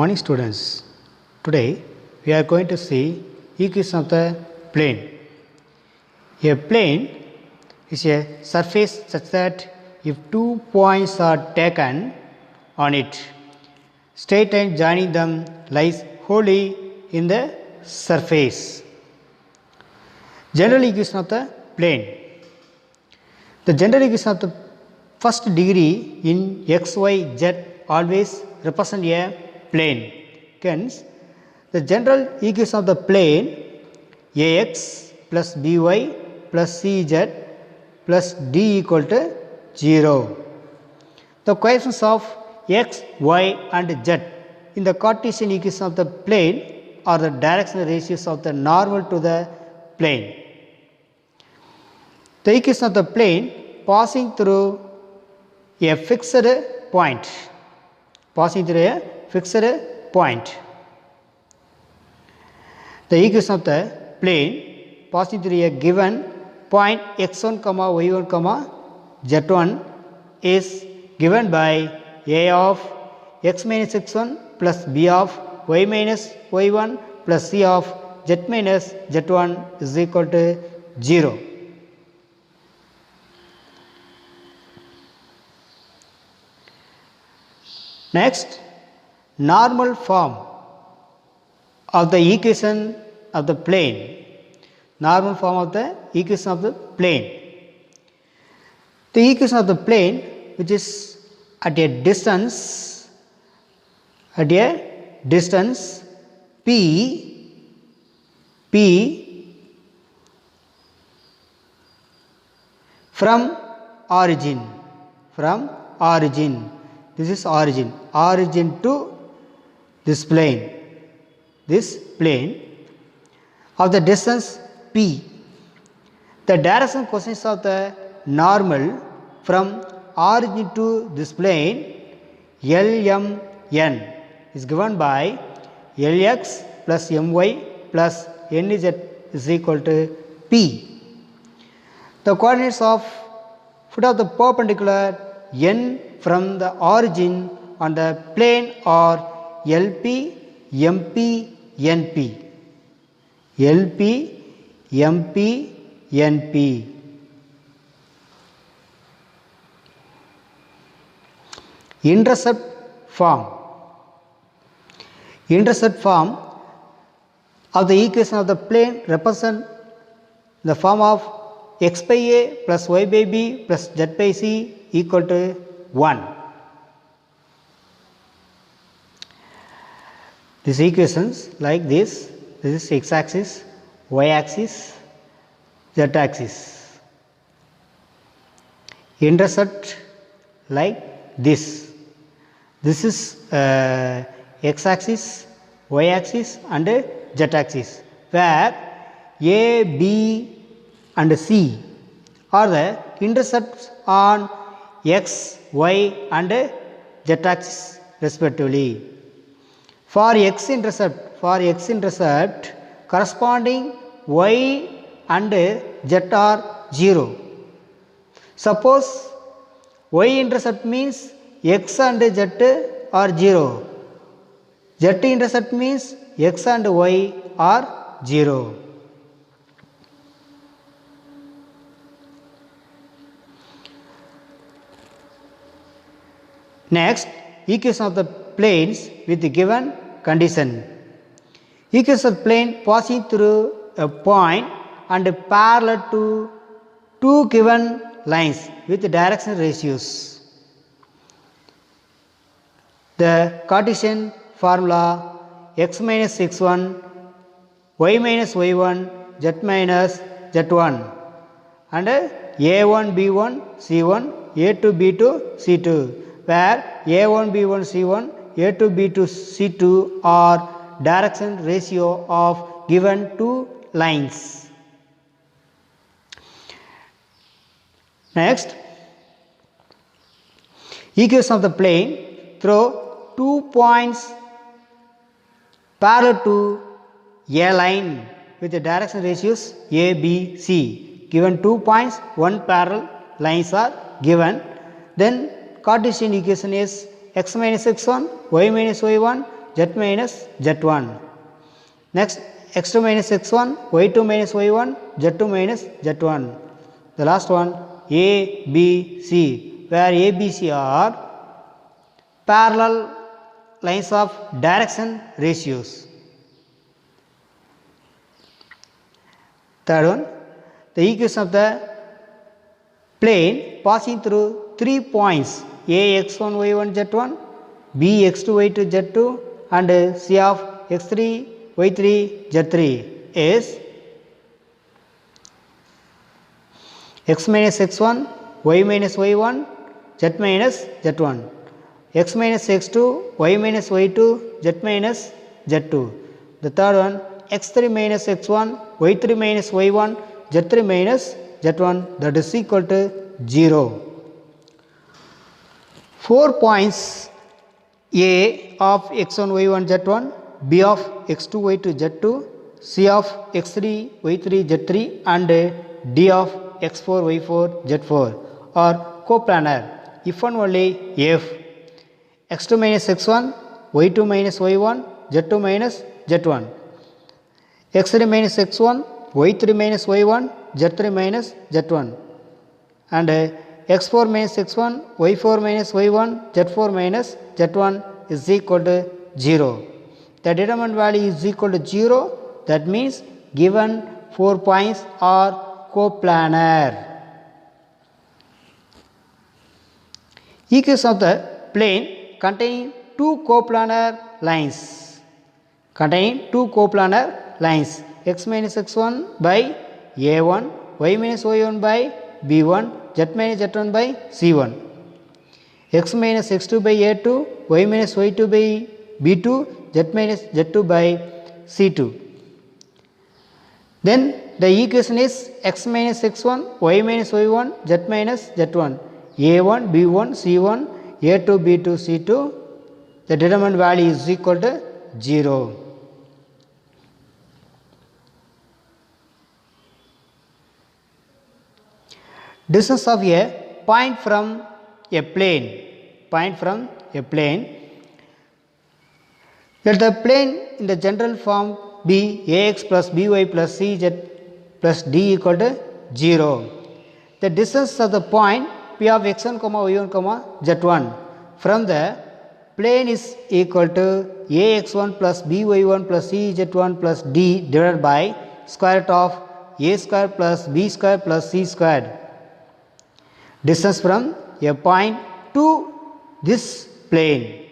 Morning students. Today we are going to see equation of the plane. A plane is a surface such that if 2 points are taken on it, straight line joining them lies wholly in the surface. General equation of the plane. The general equation of the first degree in x, y, z always represent a plane. Hence, the general equation of the plane ax plus by plus cz plus d equal to 0. The coefficients of x, y and z in the Cartesian equation of the plane are the directional ratios of the normal to the plane. The equation of the plane passing through a fixed point. The equation of the plane passing through a given point x1, y1, z1 is given by a of x minus x1 plus b of y minus y1 plus c of z minus z1 is equal to 0. Next, normal form of the equation of the plane. Normal form of the equation of the plane. The equation of the plane which is at a distance p from origin. This is origin to this plane of the distance p. The direction coefficients of the normal from origin to this plane LMN is given by LX plus MY plus NZ is equal to P. The coordinates of foot of the perpendicular N from the origin on the plane are LP, MP, NP. Intercept form of the equation of the plane represent the form of x by a plus y by b plus z by c equal to 1. These equations like this is x axis, y axis, z axis. Intersect like this. This is x axis, y axis and z axis, where a, b and c are the intercepts on x, y and z axis respectively. For x intercept corresponding y and z are 0. Suppose y intercept means x and z are 0. Z intercept means x and y are 0. Next, equation of the planes with the given condition. Equation of plane passing through a point and parallel to two given lines with direction ratios. The Cartesian formula x minus x1, y minus y1, z minus z1 and a1, b1, c1, a2, b2, c2, where a1, b1, c1, a2, b2, c2 are direction ratio of given two lines. Next, equation of the plane through 2 points parallel to a line with the direction ratios a, b, c. Given 2 points, 1 parallel lines are given. Then Cartesian equation is x minus x1, y minus y1 z minus z1. Next, x2 minus x1, y2 minus y1, z2 minus z1. The last one, a, b, c, where a, b, c are parallel lines of direction ratios. Third one, the equation of the plane passing through 3 points a x1 y1 z1, b x2 y2 z2 and c of x3 y3 z3 is x minus x1, y minus y1, z minus z1, x minus x2, y minus y2, z minus z2. The third one, x3 minus x1, y3 minus y1, z3 minus z1, that is equal to 0. 4 points a of x1 y1 z1, b of x2 y2 z2, c of x3 y3 z3 and d of x4 y4 z4 are coplanar if and only if x2 minus x1, y2 minus y1, z2 minus z1, x3 minus x1, y3 minus y1, z3 minus z1 and x4 minus x1, y4 minus y1, z4 minus z1 is equal to 0. The determinant value is equal to 0. That means given 4 points are coplanar. Equation of the plane containing two coplanar lines. Lines x minus x1 by a1, y minus y1 by b1, z minus z1 by c1, x minus x2 by a2, y minus y2 by b2, z minus z2 by c2. Then the equation is x minus x1, y minus y1, z minus z1, a1, b1, c1, a2, b2, c2. The determinant value is equal to 0. Distance of a point from a plane. Let the plane in the general form be ax plus by plus cz plus d equal to 0. The distance of the point p of x1, y1, z1 from the plane is equal to ax1 plus by1 plus cz1 plus d divided by square root of a square plus b square plus c squared. Distance from a point to this plane.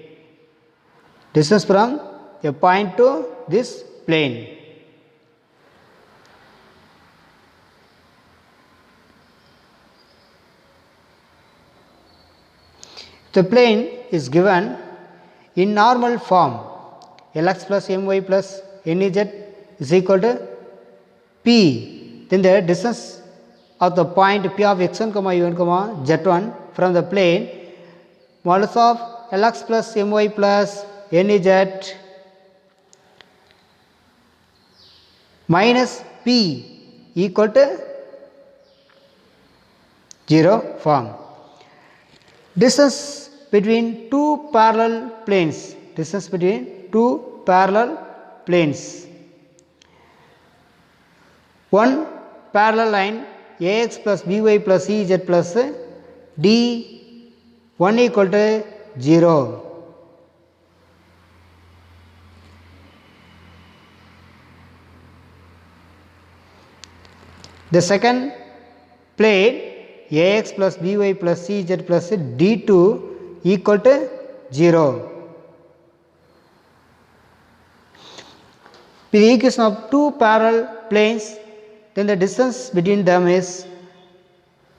Distance from a point to this plane. The plane is given in normal form lx plus my plus nez is equal to p. Then the distance of the point p of x1, y1, z1 from the plane modulus of lx plus my plus nez minus p equal to 0 form. Distance between two parallel planes. One parallel line ax plus by plus ez plus d 1 equal to 0. The second plane ax plus by plus cz plus d2 equal to 0. With the equation of two parallel planes, then the distance between them is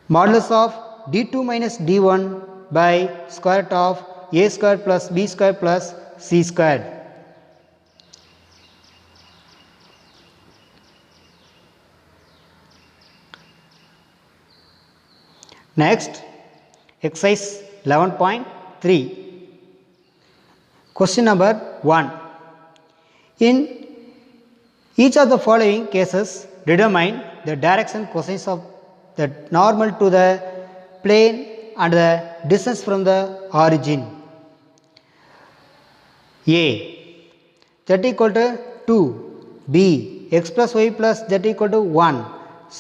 modulus of d2 minus d1 by square root of a square plus b square plus c squared. Next, exercise 11.3. Question number 1. In each of the following cases, determine the direction cosines of the normal to the plane and the distance from the origin. A. z equal to 2, b x plus y plus z equal to 1, c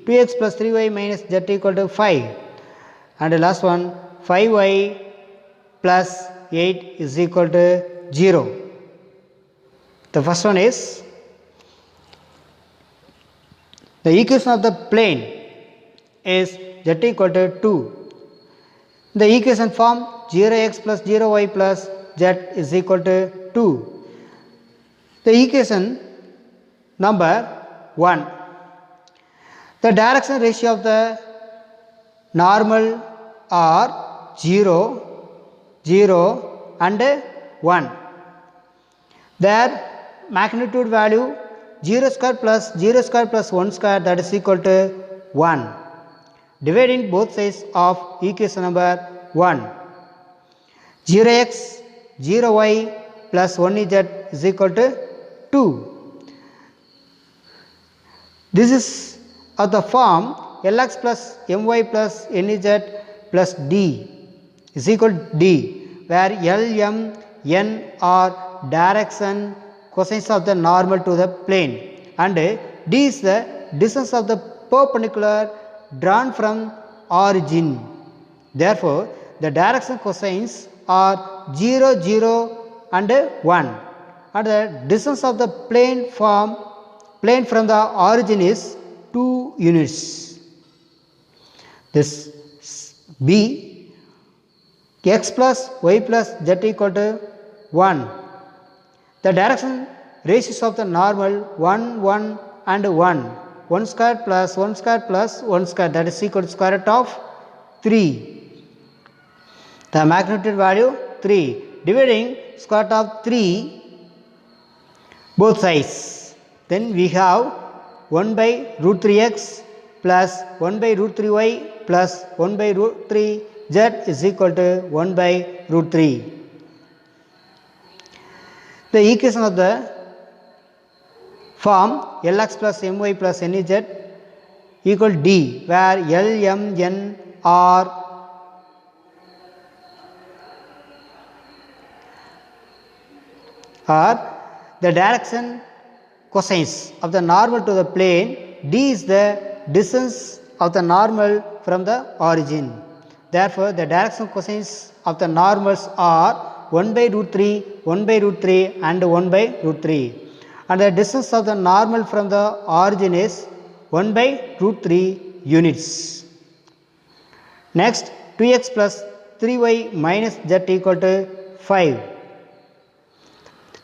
2x plus 3y minus z equal to 5, and the last one 5y plus 8 is equal to 0. The first one is the equation of the plane is z equal to 2. The equation form 0x plus 0y plus z is equal to 2. The equation number 1. The direction ratio of the normal are 0, 0 and 1. Their magnitude value 0 square plus 0 square plus 1 square, that is equal to 1. Dividing both sides of equation number 1. 0x 0y plus 1z is equal to 2. This is of the form Lx plus My plus Nz plus d is equal to d, where L, M, N are direction cosines of the normal to the plane, and d is the distance of the perpendicular drawn from origin. Therefore, the direction cosines are 0, 0 and 1, and the distance of the plane from the origin is 2 units. This b x plus y plus z equal to 1. The direction ratios of the normal 1, 1 and 1. 1 square plus 1 square plus 1 square, that is equal to square root of 3. The magnitude value 3. Dividing square root of 3 both sides. Then we have 1 by root 3x plus 1 by root 3y plus 1 by root 3z is equal to 1 by root 3. The equation of the form Lx plus My plus Nz equal d, where L, M, N are the direction cosines of the normal to the plane, d is the distance of the normal from the origin. Therefore, the direction cosines of the normals are 1 by root 3, 1 by root 3 and 1 by root 3, and the distance of the normal from the origin is 1 by root 3 units. Next, 2x plus 3y minus z equal to 5.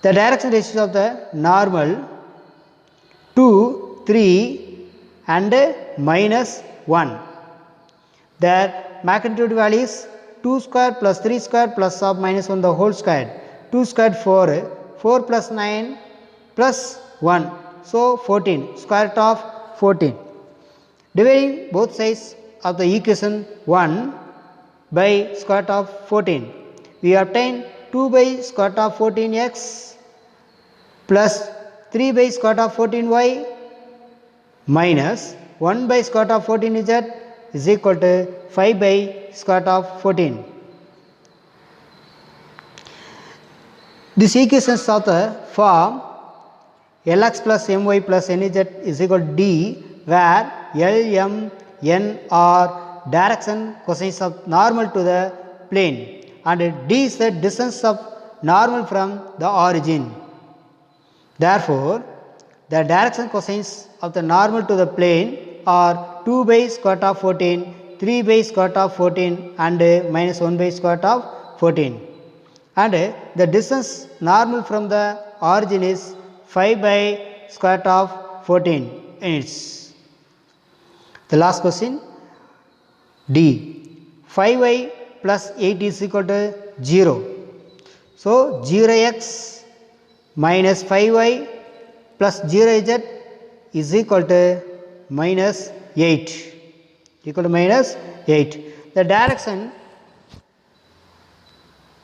The direction ratios of the normal 2, 3 and minus 1. Their magnitude value is 2 square plus 3 square plus of minus 1 the whole square. 2 square 4, 4 plus 9 plus 1, so 14, square root of 14. Dividing both sides of the equation 1 by square root of 14, we obtain 2 by square root of 14x plus 3 by square root of 14y minus 1 by square root of 14z is equal to 5 by square root of 14. This equation is of the form Lx plus My plus Nz is equal to d, where L, M, N are direction cosines of normal to the plane, and d is the distance of normal from the origin. Therefore, the direction cosines of the normal to the plane are 2 by square root of 14, 3 by square root of 14 and minus 1 by square root of 14. And the distance normal from the origin is 5 by square root of 14 units. The last question D. 5y plus 8 is equal to 0. So, 0x minus 5y plus 0z is equal to minus 8, equal to minus 8. The direction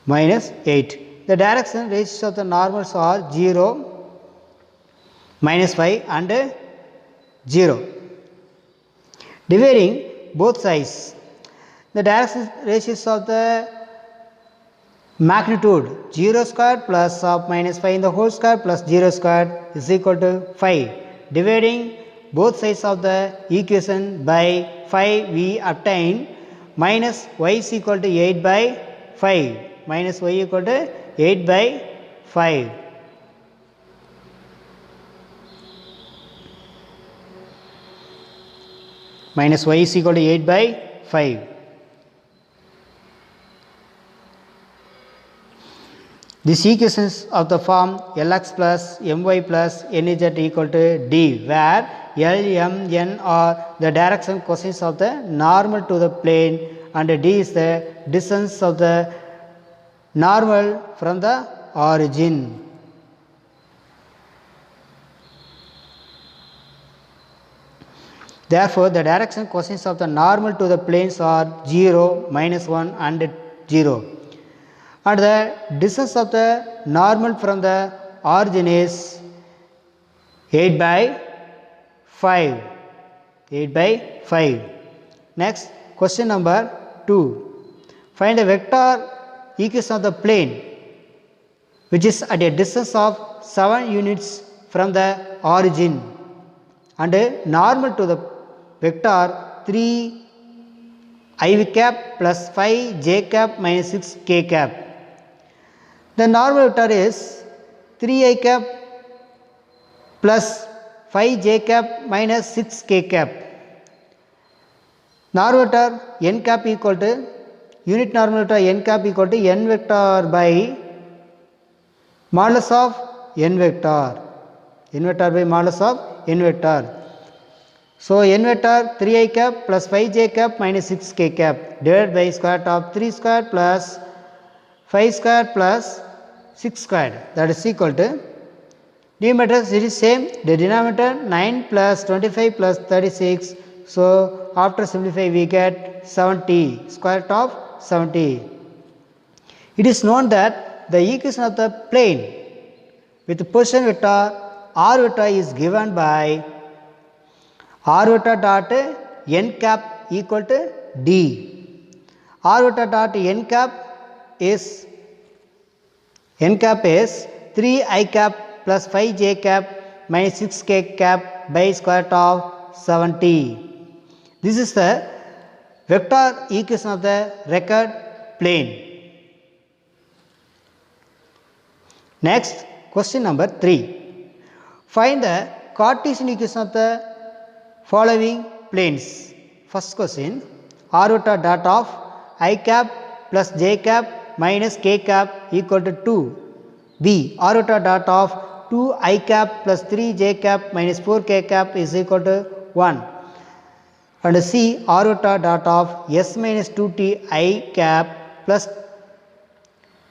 minus 8. The direction ratios of the normals are 0, minus 5 and 0. Dividing both sides, the direction ratios of the magnitude 0 squared plus of minus 5 in the whole square plus 0 squared is equal to 5. Dividing both sides of the equation by 5 we obtain minus y is equal to 8 by 5, minus y equal to 8 by 5. Minus y is equal to 8 by 5. This equation is of the form Lx plus My plus Nz equal to D, where L, M, N are the direction coefficients of the normal to the plane and D is the distance of the normal from the origin. Therefore, the direction coefficients of the normal to the planes are 0, minus 1 and 0. And the distance of the normal from the origin is 8 by 5. 8 by 5. Next, question number 2. Find the vector equation of the plane which is at a distance of 7 units from the origin and normal to the vector 3 I cap plus 5 j cap minus 6 k cap. The normal vector is 3 I cap plus 5 j cap minus 6 k cap. Normal vector n cap equal to unit normal vector n cap equal to n vector by modulus of n vector. N vector by modulus of n vector. So, n vector 3 I cap plus 5 j cap minus 6 k cap divided by square root of 3 square plus 5 square plus 6 square, that is equal to numerator it is same, the denominator 9 plus 25 plus 36. So, after simplify we get 70, square root of 70. It is known that the equation of the plane with the position vector r vector is given by r vector dot n cap equal to d. R vector dot n cap is 3 I cap plus 5 j cap minus 6 k cap by square root of 70. This is the vector equation of the record plane. Next, question number 3. Find the Cartesian equation of the following planes. First question, r vector dot of I cap plus j cap minus k cap equal to 2. B, r vector dot of 2 I cap plus 3 j cap minus 4 k cap is equal to 1. And C, r vector dot of s minus 2 t I cap plus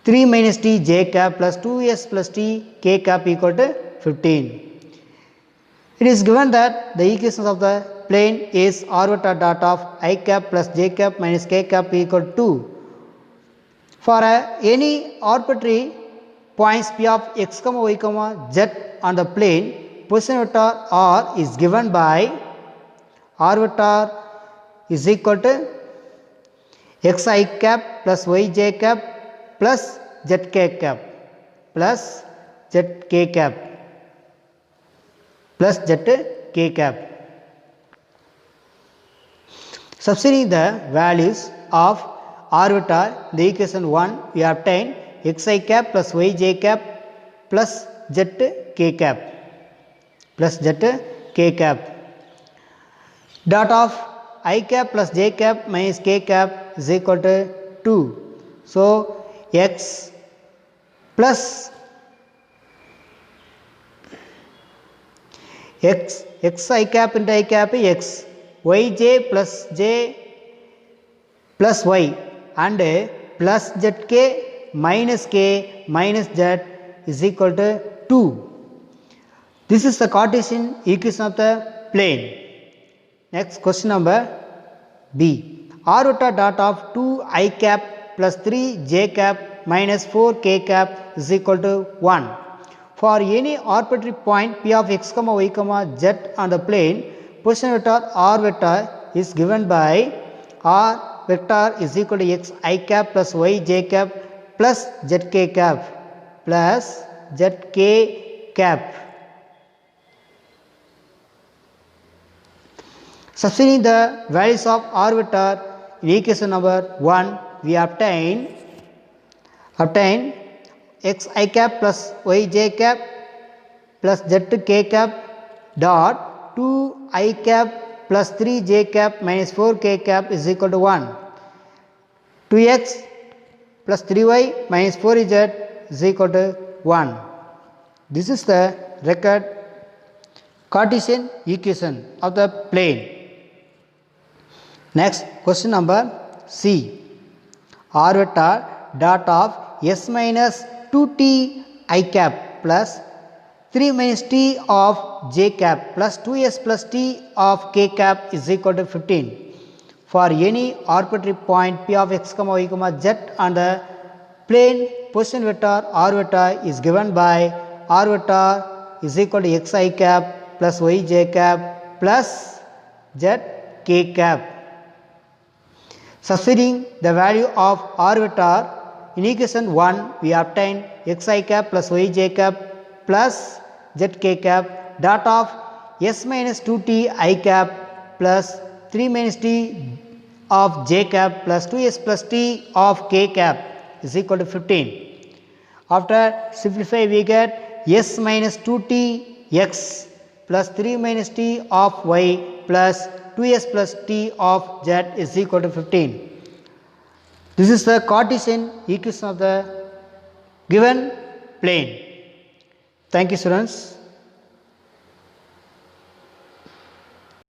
3 minus t j cap plus 2s plus t k cap equal to 15. It is given that the equation of the plane is r vector dot of I cap plus j cap minus k cap equal to 2. For any arbitrary points p of x, y, z on the plane, position vector r is given by r vector is equal to x I cap plus y j cap plus z k cap plus z k cap plus z k cap. Substituting the values of r vector in the equation 1 we obtain x I cap plus y j cap plus z k cap plus z k cap. Dot of I cap plus j cap minus k cap is equal to 2. So, x plus x I cap into I cap x, y j plus y and plus z k minus k minus z is equal to 2. This is the Cartesian equation of the plane. Next, question number B. R vector dot of 2 I cap plus 3 j cap minus 4 k cap is equal to 1. For any arbitrary point p of x, y, z on the plane, position vector r vector is given by r vector is equal to x I cap plus y j cap plus zk cap plus zk cap. Substituting the values of r vector in equation number 1, we obtain xi cap plus yj cap plus zk cap dot 2i cap plus 3j cap minus 4k cap is equal to 1. 2x plus 3y minus 4z is equal to 1. This is the record Cartesian equation of the plane. Next, question number C. R vector dot of s minus 2t I cap plus 3 minus t of j cap plus 2s plus t of k cap is equal to 15. For any arbitrary point p of x comma y comma z on the plane, position vector r vector is given by r vector is equal to xi cap plus yj cap plus zk cap. Substituting the value of r vector in equation 1, we obtain xi cap plus yj cap plus zk cap dot of s minus 2t I cap plus 3 minus t of j cap plus 2s plus t of k cap is equal to 15. After simplify, we get s minus 2t x plus 3 minus t of y plus 2s plus t of z is equal to 15. This is the Cartesian equation of the given plane. Thank you, students.